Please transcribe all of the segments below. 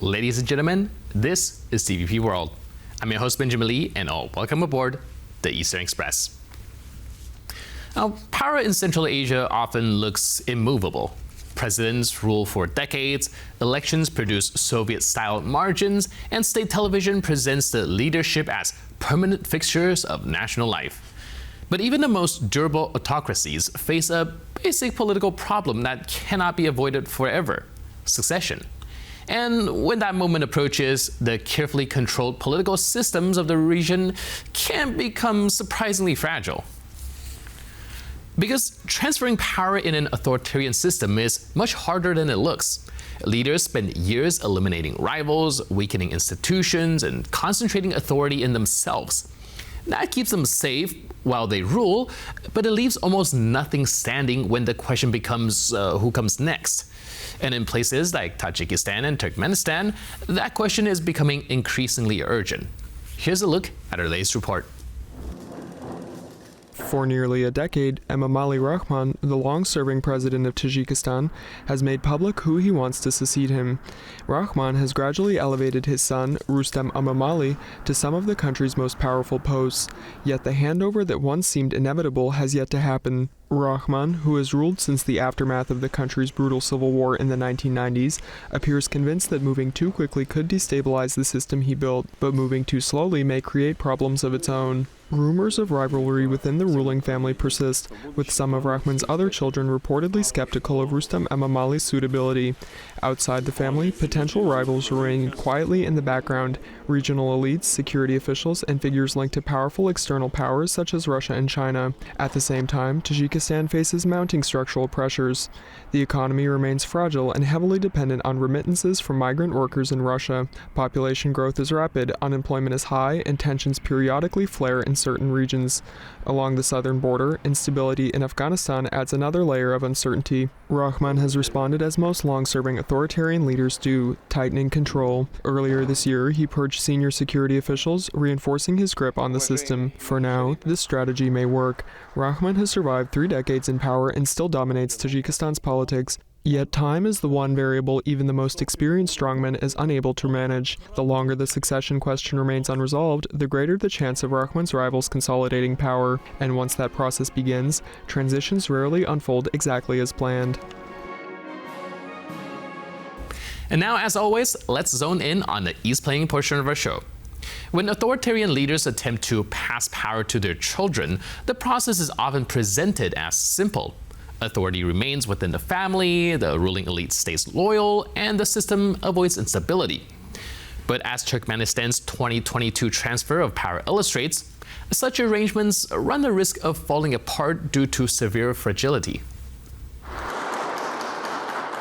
Ladies and gentlemen, this is TVP World. I'm your host Benjamin Lee, and welcome aboard the Eastern Express. Now, power in Central Asia often looks immovable. Presidents rule for decades, elections produce Soviet-style margins, and state television presents the leadership as permanent fixtures of national life. But even the most durable autocracies face a basic political problem that cannot be avoided forever: succession. And when that moment approaches, the carefully controlled political systems of the region can become surprisingly fragile. Because transferring power in an authoritarian system is much harder than it looks. Leaders spend years eliminating rivals, weakening institutions, and concentrating authority in themselves. That keeps them safe while they rule, but it leaves almost nothing standing when the question becomes who comes next. And in places like Tajikistan and Turkmenistan, that question is becoming increasingly urgent. Here's a look at our latest report. For nearly a decade, Emomali Rahmon, the long-serving president of Tajikistan, has made public who he wants to succeed him. Rahmon has gradually elevated his son, Rustam Emomali, to some of the country's most powerful posts, yet the handover that once seemed inevitable has yet to happen. Rahmon, who has ruled since the aftermath of the country's brutal civil war in the 1990s, appears convinced that moving too quickly could destabilize the system he built, but moving too slowly may create problems of its own. Rumors of rivalry within the ruling family persist, with some of Rahmon's other children reportedly skeptical of Rustam Emomali's suitability. Outside the family, potential rivals remain quietly in the background: regional elites, security officials, and figures linked to powerful external powers such as Russia and China. At the same time, Tajikistan faces mounting structural pressures. The economy remains fragile and heavily dependent on remittances from migrant workers in Russia. Population growth is rapid, unemployment is high, and tensions periodically flare in certain regions. Along the southern border, instability in Afghanistan adds another layer of uncertainty. Rahmon has responded as most long-serving authoritarian leaders do, tightening control. Earlier this year, he purged senior security officials, reinforcing his grip on the system. For now, this strategy may work. Rahmon has survived 3 decades in power and still dominates Tajikistan's politics. Yet time is the one variable even the most experienced strongman is unable to manage. The longer the succession question remains unresolved, the greater the chance of Rahmon's rivals consolidating power. And once that process begins, transitions rarely unfold exactly as planned. And now, as always, let's zone in on the East Playing portion of our show. When authoritarian leaders attempt to pass power to their children, the process is often presented as simple. Authority remains within the family, the ruling elite stays loyal, and the system avoids instability. But as Turkmenistan's 2022 transfer of power illustrates, such arrangements run the risk of falling apart due to severe fragility.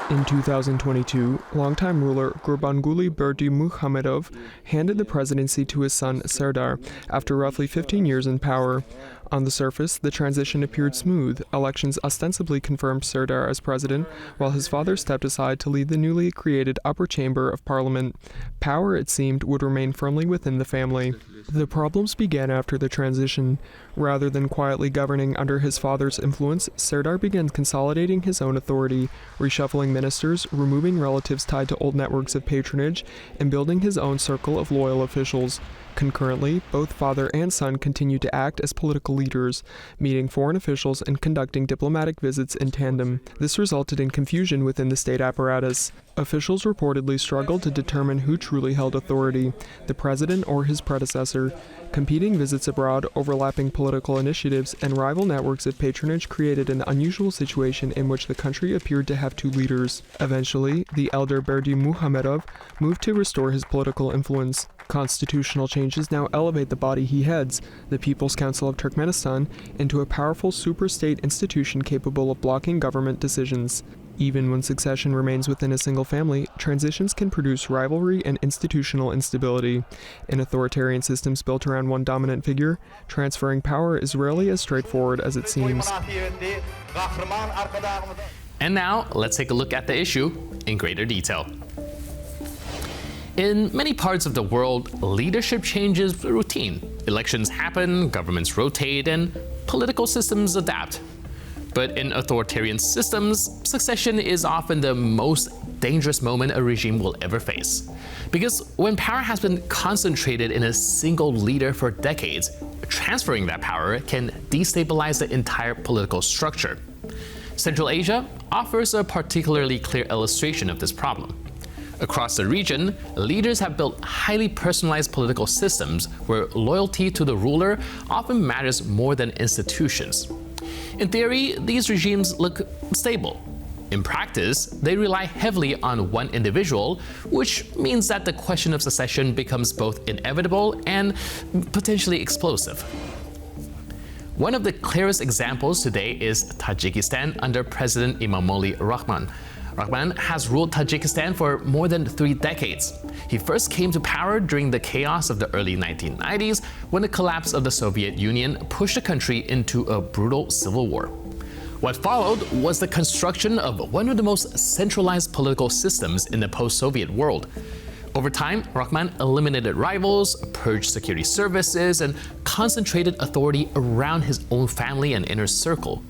In 2022, longtime ruler Gurbanguly Berdimuhamedov handed the presidency to his son Serdar after roughly 15 years in power. On the surface, the transition appeared smooth. Elections ostensibly confirmed Serdar as president, while his father stepped aside to lead the newly created upper chamber of parliament. Power, it seemed, would remain firmly within the family. The problems began after the transition. Rather than quietly governing under his father's influence, Serdar began consolidating his own authority, reshuffling ministers, removing relatives tied to old networks of patronage, and building his own circle of loyal officials. Concurrently, both father and son continued to act as political leaders, meeting foreign officials and conducting diplomatic visits in tandem. This resulted in confusion within the state apparatus. Officials reportedly struggled to determine who truly held authority, the president or his predecessor. Competing visits abroad, overlapping political initiatives, and rival networks of patronage created an unusual situation in which the country appeared to have 2 leaders. Eventually, the elder Berdimuhamedov moved to restore his political influence. Constitutional changes now elevate the body he heads, the People's Council of Turkmenistan, into a powerful super-state institution capable of blocking government decisions. Even when succession remains within a single family, transitions can produce rivalry and institutional instability. In authoritarian systems built around one dominant figure, transferring power is rarely as straightforward as it seems. And now, let's take a look at the issue in greater detail. In many parts of the world, leadership change is routine. Elections happen, governments rotate, and political systems adapt. But in authoritarian systems, succession is often the most dangerous moment a regime will ever face. Because when power has been concentrated in a single leader for decades, transferring that power can destabilize the entire political structure. Central Asia offers a particularly clear illustration of this problem. Across the region, leaders have built highly personalized political systems where loyalty to the ruler often matters more than institutions. In theory, these regimes look stable. In practice, they rely heavily on one individual, which means that the question of succession becomes both inevitable and potentially explosive. One of the clearest examples today is Tajikistan under President Emomali Rahmon. Rahmon has ruled Tajikistan for more than 3 decades. He first came to power during the chaos of the early 1990s when the collapse of the Soviet Union pushed the country into a brutal civil war. What followed was the construction of one of the most centralized political systems in the post-Soviet world. Over time, Rahmon eliminated rivals, purged security services, and concentrated authority around his own family and inner circle.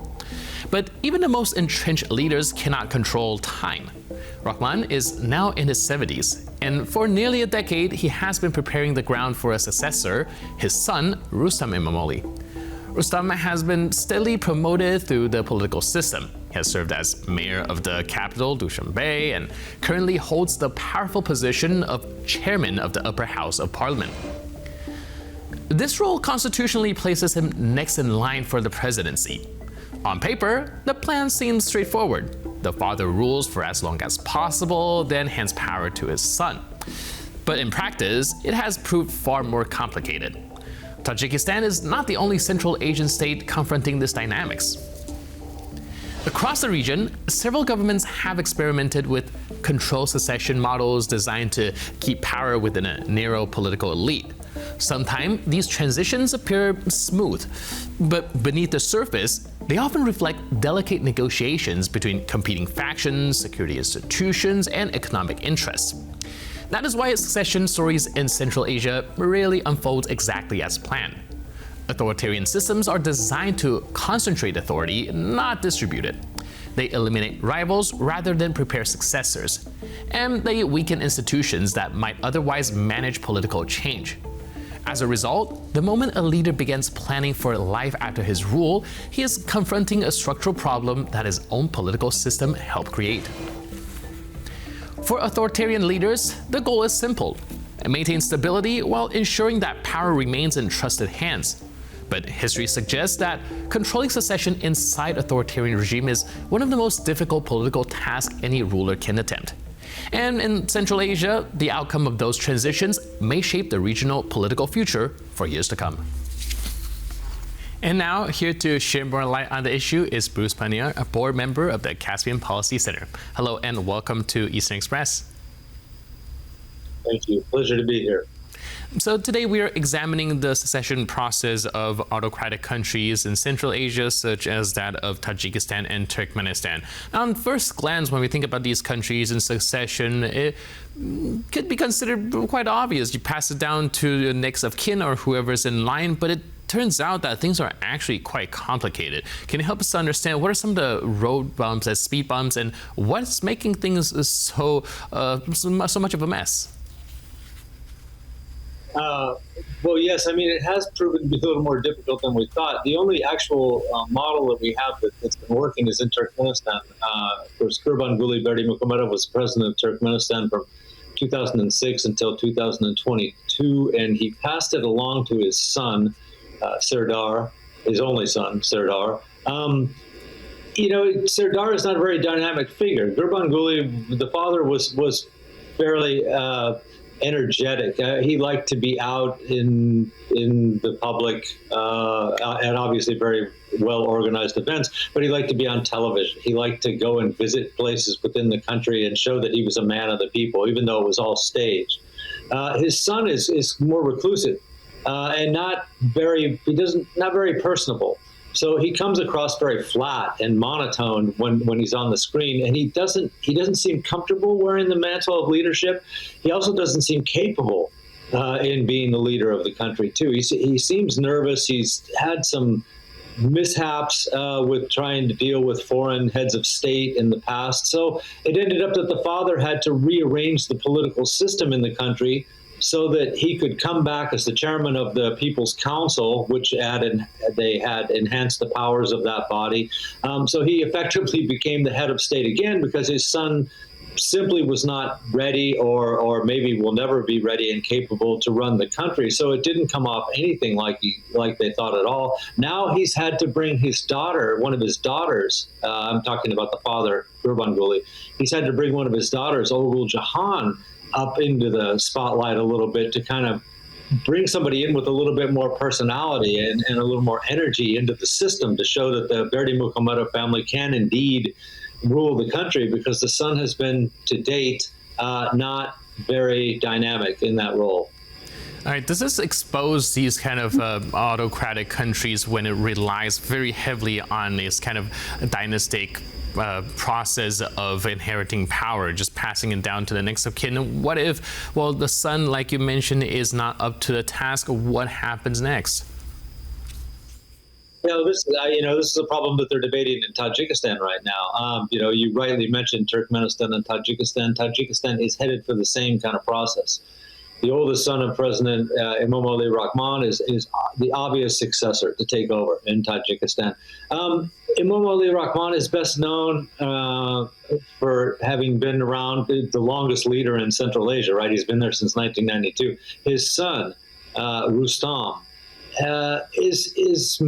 But even the most entrenched leaders cannot control time. Rahmon is now in his 70s, and for nearly a decade, he has been preparing the ground for a successor, his son, Rustam Emomali. Rustam has been steadily promoted through the political system. He has served as mayor of the capital, Dushanbe, and currently holds the powerful position of chairman of the upper house of parliament. This role constitutionally places him next in line for the presidency. On paper, the plan seems straightforward. The father rules for as long as possible, then hands power to his son. But in practice, it has proved far more complicated. Tajikistan is not the only Central Asian state confronting this dynamics. Across the region, several governments have experimented with controlled succession models designed to keep power within a narrow political elite. Sometimes these transitions appear smooth, but beneath the surface, they often reflect delicate negotiations between competing factions, security institutions, and economic interests. That is why succession stories in Central Asia rarely unfold exactly as planned. Authoritarian systems are designed to concentrate authority, not distribute it. They eliminate rivals rather than prepare successors, and they weaken institutions that might otherwise manage political change. As a result, the moment a leader begins planning for life after his rule, he is confronting a structural problem that his own political system helped create. For authoritarian leaders, the goal is simple: maintain stability while ensuring that power remains in trusted hands. But history suggests that controlling succession inside authoritarian regime is one of the most difficult political tasks any ruler can attempt. And in Central Asia, the outcome of those transitions may shape the regional political future for years to come. And now, here to share more light on the issue is Bruce Panier, a board member of the Caspian Policy Center. Hello and welcome to Eastern Express. Thank you. Pleasure to be here. So today we are examining the succession process of autocratic countries in Central Asia, such as that of Tajikistan and Turkmenistan. Now, on first glance, when we think about these countries in succession, it could be considered quite obvious. You pass it down to the next of kin or whoever's in line, but it turns out that things are actually quite complicated. Can you help us to understand what are some of the road bumps and speed bumps and what's making things so much of a mess? Well, yes, I mean, it has proven to be a little more difficult than we thought. The only actual model that we have that's been working is in Turkmenistan. Of course, Gurbanguly Berdimuhamedov was president of Turkmenistan from 2006 until 2022, and he passed it along to his son, Serdar, his only son, Serdar. Serdar is not a very dynamic figure. Gurbanguly, the father, was fairly energetic. He liked to be out in the public at obviously very well-organized events, but he liked to be on television. He liked to go and visit places within the country and show that he was a man of the people, even though it was all staged. His son is more reclusive and not very personable. So he comes across very flat and monotone when he's on the screen, and he doesn't seem comfortable wearing the mantle of leadership. He also doesn't seem capable in being the leader of the country too. He seems nervous. He's had some mishaps with trying to deal with foreign heads of state in the past. So it ended up that the father had to rearrange the political system in the country so that he could come back as the chairman of the People's Council, which they had enhanced the powers of that body. So he effectively became the head of state again because his son simply was not ready or maybe will never be ready and capable to run the country. So it didn't come off anything like they thought at all. Now he's had to bring his daughter, one of his daughters, I'm talking about the father, Gurbanguly, he's had to bring one of his daughters, Ogul Jahan, up into the spotlight a little bit to kind of bring somebody in with a little bit more personality and a little more energy into the system to show that the Berdi Muhammedov family can indeed rule the country, because the son has been to date not very dynamic in that role. All right, does this expose these kind of autocratic countries when it relies very heavily on this kind of dynastic process of inheriting power, just passing it down to the next of kin? What if, well, the son, like you mentioned, is not up to the task? What happens next? This is a problem that they're debating in Tajikistan right now. You rightly mentioned Turkmenistan and Tajikistan. Tajikistan is headed for the same kind of process. The oldest son of President Emomali Rahmon is the obvious successor to take over in Tajikistan. Emomali Rahmon is best known for having been around, the longest leader in Central Asia, right? He's been there since 1992. His son, Rustam, is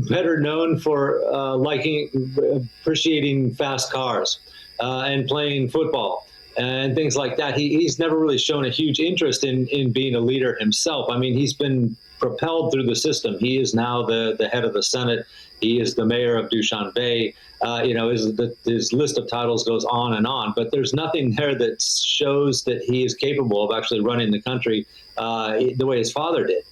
better known for appreciating fast cars and playing football and things like that. He's never really shown a huge interest in being a leader himself. I mean, he's been propelled through the system. He is now the head of the Senate. He is the mayor of Dushanbe. His list of titles goes on and on, but there's nothing there that shows that he is capable of actually running the country the way his father did.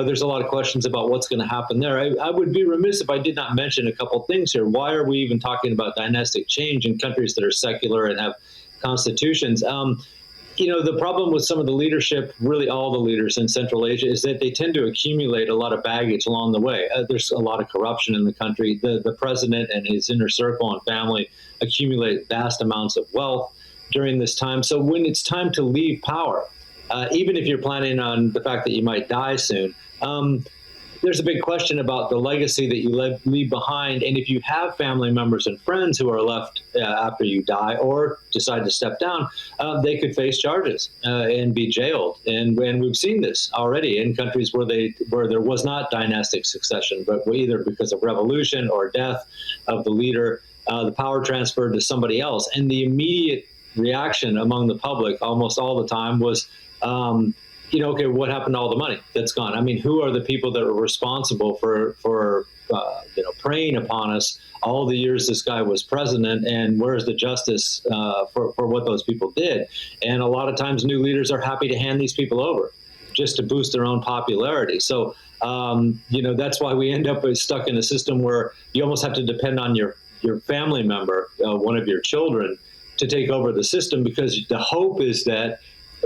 There's a lot of questions about what's going to happen there. I would be remiss if I did not mention a couple things here. Why are we even talking about dynastic change in countries that are secular and have constitutions? The problem with some of the leadership, really all the leaders in Central Asia, is that they tend to accumulate a lot of baggage along the way. There's a lot of corruption in the country. The president and his inner circle and family accumulate vast amounts of wealth during this time. So when it's time to leave power, even if you're planning on the fact that you might die soon, there's a big question about the legacy that you leave behind. And if you have family members and friends who are left after you die or decide to step down, they could face charges and be jailed. And we've seen this already in countries where there was not dynastic succession, but either because of revolution or death of the leader, the power transferred to somebody else. And the immediate reaction among the public almost all the time was, okay, what happened to all the money that's gone? I mean, who are the people that are responsible for preying upon us all the years this guy was president, and where's the justice for what those people did? And a lot of times new leaders are happy to hand these people over just to boost their own popularity. So, that's why we end up stuck in a system where you almost have to depend on your family member, one of your children, to take over the system, because the hope is that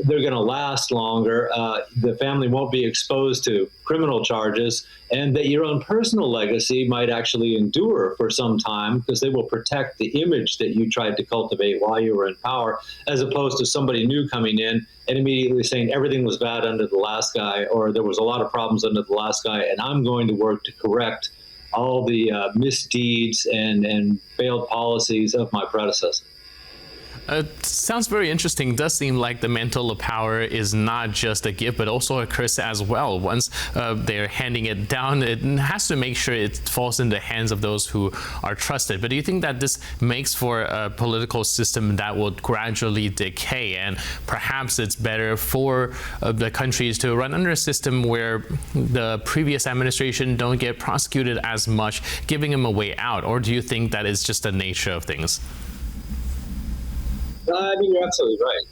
they're going to last longer, the family won't be exposed to criminal charges, and that your own personal legacy might actually endure for some time, because they will protect the image that you tried to cultivate while you were in power, as opposed to somebody new coming in and immediately saying everything was bad under the last guy, or there was a lot of problems under the last guy, and I'm going to work to correct all the misdeeds and failed policies of my predecessor. Sounds very interesting. It does seem like the mantle of power is not just a gift, but also a curse as well. Once they're handing it down, it has to make sure it falls in the hands of those who are trusted. But do you think that this makes for a political system that will gradually decay, and perhaps it's better for the countries to run under a system where the previous administration don't get prosecuted as much, giving them a way out? Or do you think that is just the nature of things? I mean, you're absolutely right.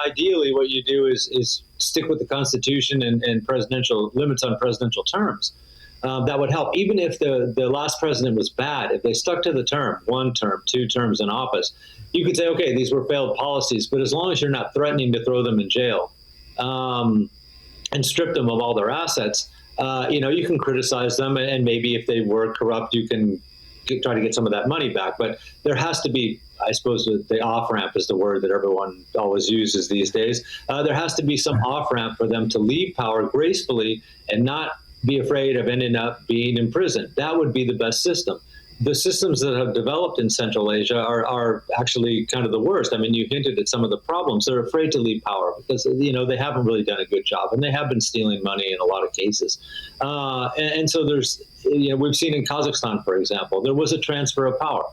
Ideally, what you do is stick with the Constitution and presidential limits on presidential terms. That would help. Even if the last president was bad, if they stuck to the term, 1 term, 2 terms in office, you could say, okay, these were failed policies. But as long as you're not threatening to throw them in jail and strip them of all their assets, You can criticize them, and maybe if they were corrupt, you can try to get some of that money back. But there has to be, I suppose, the off-ramp is the word that everyone always uses these days. There has to be some off-ramp for them to leave power gracefully and not be afraid of ending up being imprisoned. That would be the best system. The systems that have developed in Central Asia are actually kind of the worst. I mean, you hinted at some of the problems. They're afraid to leave power because, they haven't really done a good job, and they have been stealing money in a lot of cases. And so there's, we've seen in Kazakhstan, for example, there was a transfer of power.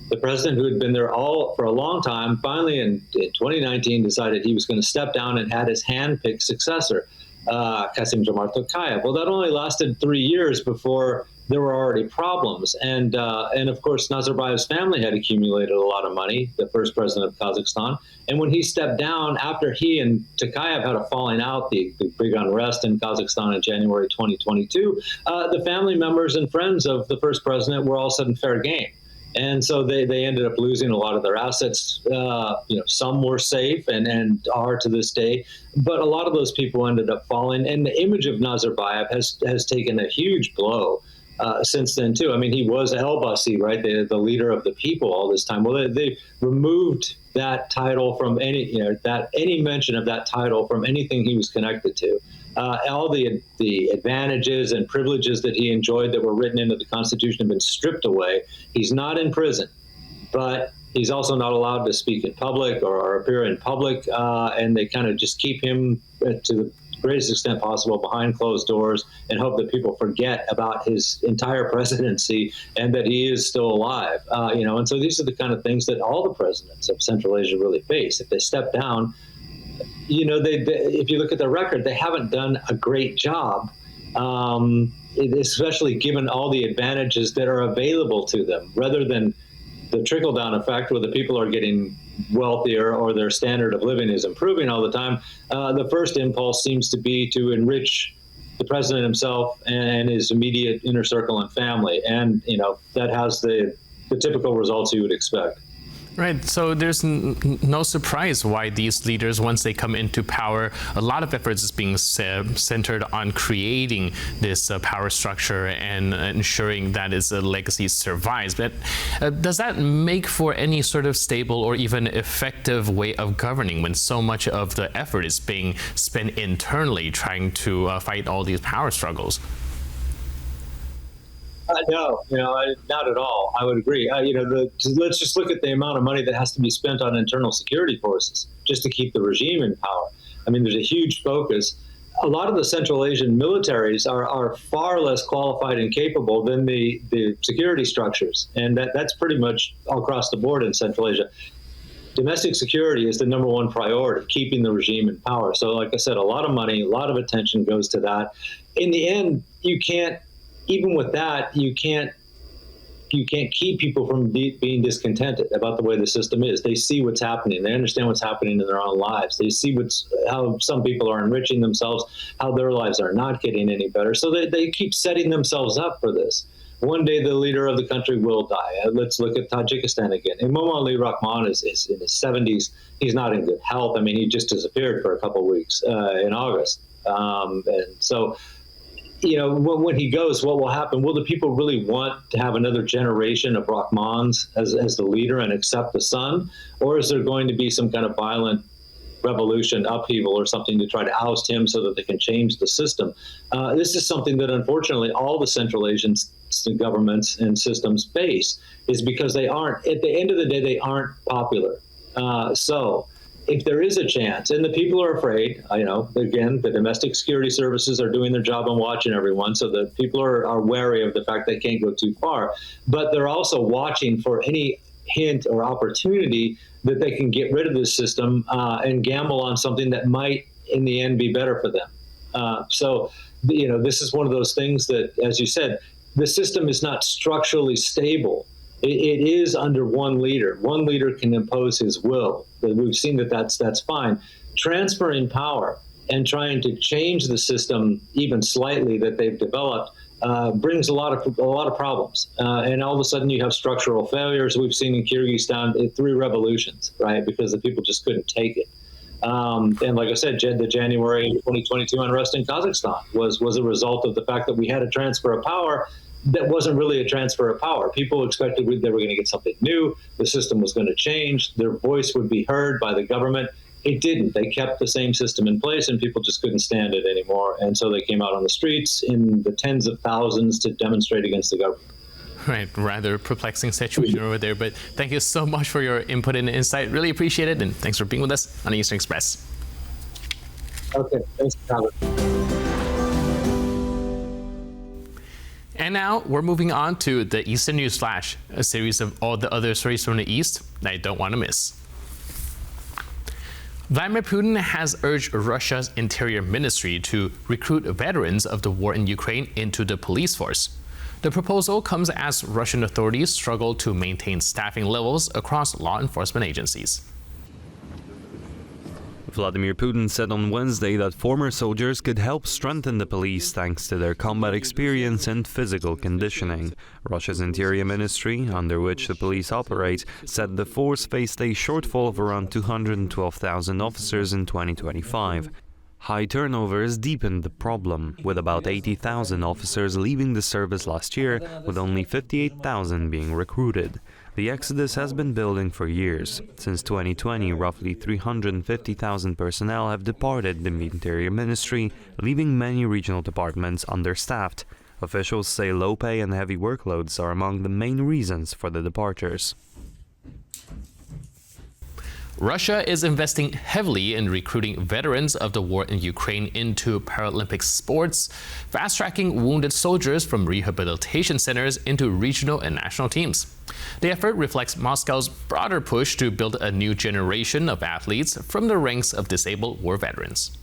The president, who had been there for a long time, finally in 2019 decided he was going to step down and had his hand-picked successor, Kassym-Jomart Tokayev. Well, that only lasted 3 years before there were already problems. And of course, Nazarbayev's family had accumulated a lot of money, the first president of Kazakhstan. And when he stepped down, after he and Tokayev had a falling out, the big unrest in Kazakhstan in January 2022, the family members and friends of the first president were all of a sudden fair game. And so they ended up losing a lot of their assets. Some were safe and are to this day, but a lot of those people ended up falling. And the image of Nazarbayev has taken a huge blow since then too. I mean, he was Elbasi, right, the leader of the people all this time. Well, they removed that title from any mention of that title from anything he was connected to. All the advantages and privileges that he enjoyed that were written into the Constitution have been stripped away. He's not in prison, but he's also not allowed to speak in public or appear in public, and they kind of just keep him to the greatest extent possible behind closed doors and hope that people forget about his entire presidency and that he is still alive. And so these are the kind of things that all the presidents of Central Asia really face. If they step down, if you look at their record, they haven't done a great job, especially given all the advantages that are available to them, rather than the trickle-down effect where the people are getting wealthier or their standard of living is improving all the time. The first impulse seems to be to enrich the president himself and his immediate inner circle and family. And, that has the typical results you would expect. Right, so there's no surprise why these leaders, once they come into power, a lot of efforts is being centered on creating this power structure and ensuring that its legacy survives. But does that make for any sort of stable or even effective way of governing when so much of the effort is being spent internally trying to fight all these power struggles? No, not at all. I would agree. Let's just look at the amount of money that has to be spent on internal security forces just to keep the regime in power. I mean, there's a huge focus. A lot of the Central Asian militaries are far less qualified and capable than the security structures. And that's pretty much all across the board in Central Asia. Domestic security is the number one priority, keeping the regime in power. So like I said, a lot of money, a lot of attention goes to that. In the end, even with that, you can't keep people from being discontented about the way the system is. They see what's happening. They understand what's happening in their own lives. They see how some people are enriching themselves, how their lives are not getting any better. So they keep setting themselves up for this. One day the leader of the country will die. Let's look at Tajikistan again. Emomali Rahmon is in his 70s. He's not in good health. I mean, he just disappeared for a couple of weeks in August. And so, when he goes, what will happen? Will the people really want to have another generation of Rahmons as the leader and accept the son? Or is there going to be some kind of violent revolution, upheaval, or something to try to oust him so that they can change the system? This is something that, unfortunately, all the Central Asian governments and systems face, is because they aren't, at the end of the day, they aren't popular. So if there is a chance, and the people are afraid, again, the domestic security services are doing their job and watching everyone, so the people are wary of the fact they can't go too far, but they're also watching for any hint or opportunity that they can get rid of this system and gamble on something that might, in the end, be better for them. So, this is one of those things that, as you said, the system is not structurally stable. It is under one leader. One leader can impose his will. We've seen that's fine. Transferring power and trying to change the system even slightly that they've developed brings a lot of problems. And all of a sudden you have structural failures. We've seen in Kyrgyzstan 3 revolutions, right? Because the people just couldn't take it. And like I said, the January 2022 unrest in Kazakhstan was a result of the fact that we had a transfer of power that wasn't really a transfer of power. People expected they were going to get something new. The system was going to change. Their voice would be heard by the government. It didn't. They kept the same system in place, and people just couldn't stand it anymore. And so they came out on the streets in the tens of thousands to demonstrate against the government. Right, rather perplexing situation over there. But thank you so much for your input and insight. Really appreciate it, and thanks for being with us on Eastern Express. Okay, thanks for coming. And now we're moving on to the Eastern News Flash, a series of all the other stories from the East that you don't want to miss. Vladimir Putin has urged Russia's Interior Ministry to recruit veterans of the war in Ukraine into the police force. The proposal comes as Russian authorities struggle to maintain staffing levels across law enforcement agencies. Vladimir Putin said on Wednesday that former soldiers could help strengthen the police thanks to their combat experience and physical conditioning. Russia's Interior Ministry, under which the police operate, said the force faced a shortfall of around 212,000 officers in 2025. High turnovers deepened the problem, with about 80,000 officers leaving the service last year, with only 58,000 being recruited. The exodus has been building for years. Since 2020, roughly 350,000 personnel have departed the Interior Ministry, leaving many regional departments understaffed. Officials say low pay and heavy workloads are among the main reasons for the departures. Russia is investing heavily in recruiting veterans of the war in Ukraine into Paralympic sports, fast-tracking wounded soldiers from rehabilitation centers into regional and national teams. The effort reflects Moscow's broader push to build a new generation of athletes from the ranks of disabled war veterans.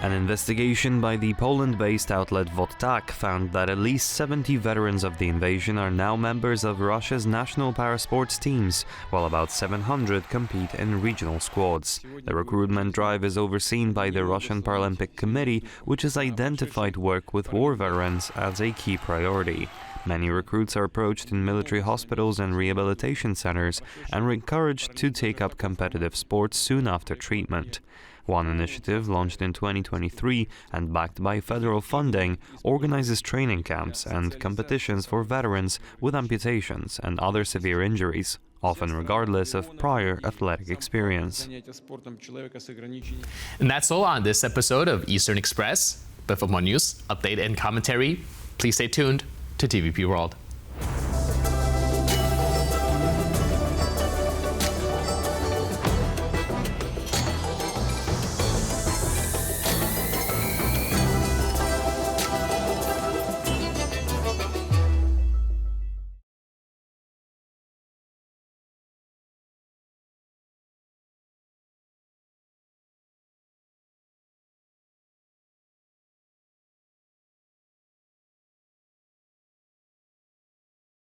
An investigation by the Poland-based outlet Wodtak found that at least 70 veterans of the invasion are now members of Russia's national parasports teams, while about 700 compete in regional squads. The recruitment drive is overseen by the Russian Paralympic Committee, which has identified work with war veterans as a key priority. Many recruits are approached in military hospitals and rehabilitation centers and are encouraged to take up competitive sports soon after treatment. One initiative, launched in 2023 and backed by federal funding, organizes training camps and competitions for veterans with amputations and other severe injuries, often regardless of prior athletic experience. And that's all on this episode of Eastern Express. But for more news, update, and commentary, please stay tuned to TVP World.